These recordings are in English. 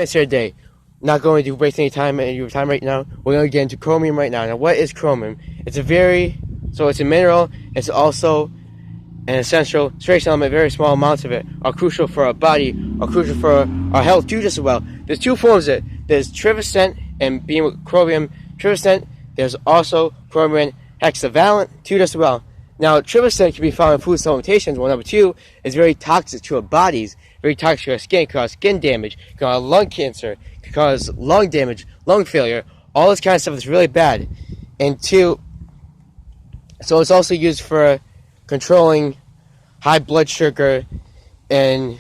minutes here today. Not going to waste any time in your time right now. We're going to get into chromium right now. Now, what is chromium? It's a mineral. It's also an essential trace element. Very small amounts of it are crucial for our body, are crucial for our health too, just as well. There's two forms of it. There's trivescent, and being with chromium trivescent, there's also chromium hexavalent too, just as well. Now, trivescent can be found in food supplementations. Well, number two is very toxic to our bodies, very toxic to our skin, can cause skin damage, can cause lung cancer, can cause lung damage, lung failure, all this kind of stuff is really bad. And two, so it's also used for controlling high blood sugar in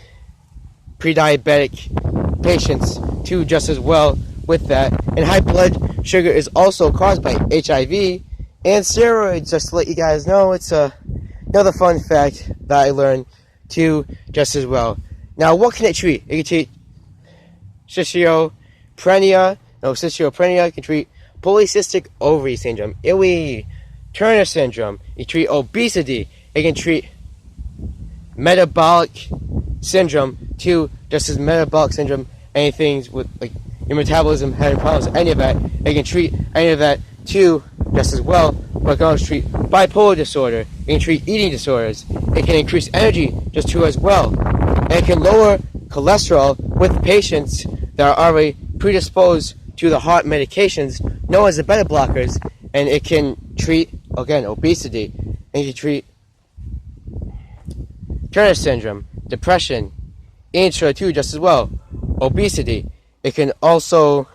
pre-diabetic patients too, just as well with that. And high blood sugar is also caused by HIV and steroids, just to let you guys know. It's another fun fact that I learned too, just as well. Now, what can it treat? It can treat schizophrenia. It can treat polycystic ovary syndrome, Turner syndrome. It can treat obesity. It can treat metabolic syndrome too, just as metabolic syndrome, anything with like your metabolism having problems, any of that. It can treat any of that too, just as well. But it can also treat bipolar disorder. It can treat eating disorders. It can increase energy just too as well. And it can lower cholesterol with patients that are already predisposed to the heart medications known as the beta blockers. And it can treat, again, obesity. And it can treat Turner syndrome, depression, eating disorder too, just as well. Obesity. It can also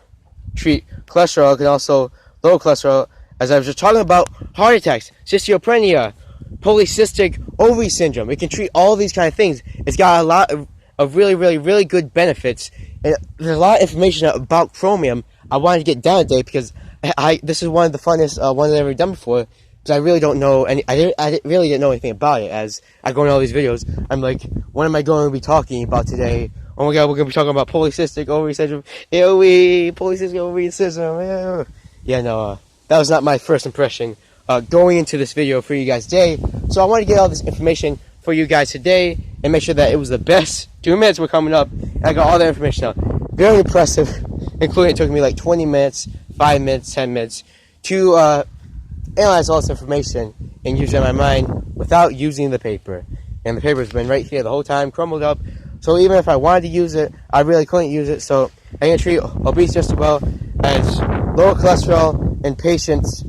treat cholesterol. It can also lower cholesterol. As I was just talking about, heart attacks, schizophrenia, polycystic ovary syndrome. It can treat all these kind of things. It's got a lot of really good benefits. And there's a lot of information about chromium I wanted to get down today because this is one of the funnest ones I've ever done before. Because I really don't know I really didn't know anything about it. As I go into all these videos, I'm like, what am I going to be talking about today? Oh my god, we're going to be talking about polycystic ovary syndrome. Polycystic ovary syndrome. Yeah, no, that was not my first impression going into this video for you guys today. So I want to get all this information for you guys today and make sure that it was the best. 2 minutes were coming up, and I got all the information out. Very impressive, including it took me like 20 minutes, 5 minutes, 10 minutes to analyze all this information and use it in my mind without using the paper. And the paper's been right here the whole time, crumbled up. So even if I wanted to use it, I really couldn't use it. So I can treat obesity just as well as lower cholesterol in patients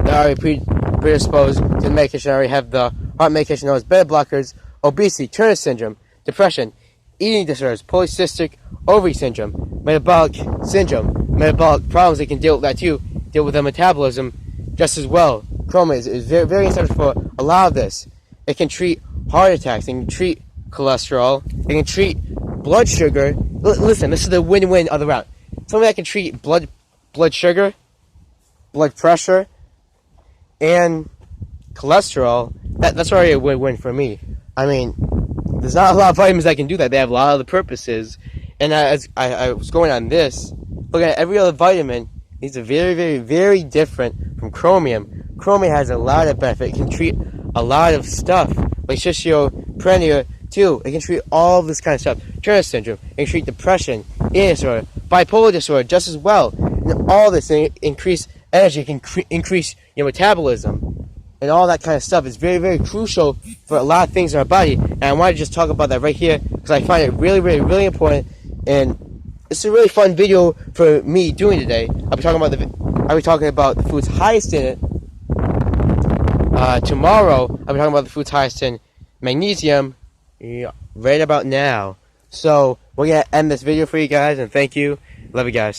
that are already predisposed to the medication, already have the heart medication known as beta blockers, obesity, Turner syndrome, depression, eating disorders, polycystic ovary syndrome, metabolic syndrome, metabolic problems. They can deal with that too, deal with their metabolism just as well. Chromium is very essential for a lot of this. It can treat heart attacks, it can treat cholesterol, it can treat blood sugar. Listen, this is the win-win of the round. Something that can treat blood sugar, blood pressure, and cholesterol. That's already a win-win for me. I mean, there's not a lot of vitamins that can do that. They have a lot of other purposes. And as I was going on this, looking at every other vitamin, these are very different from chromium. Chromium has a lot of benefit. It can treat a lot of stuff, like schizophrenia too. It can treat all this kind of stuff. Turner syndrome. It can treat depression, eating disorder, bipolar disorder just as well. And all this, and increase energy, can increase your metabolism, and all that kind of stuff is very crucial for a lot of things in our body. And I want to just talk about that right here because I find it really important. And it's a really fun video for me doing today. I'll be talking about the foods highest in it. Tomorrow, I'll be talking about the foods highest in magnesium right about now. So, we're going to end this video for you guys, and thank you. Love you guys.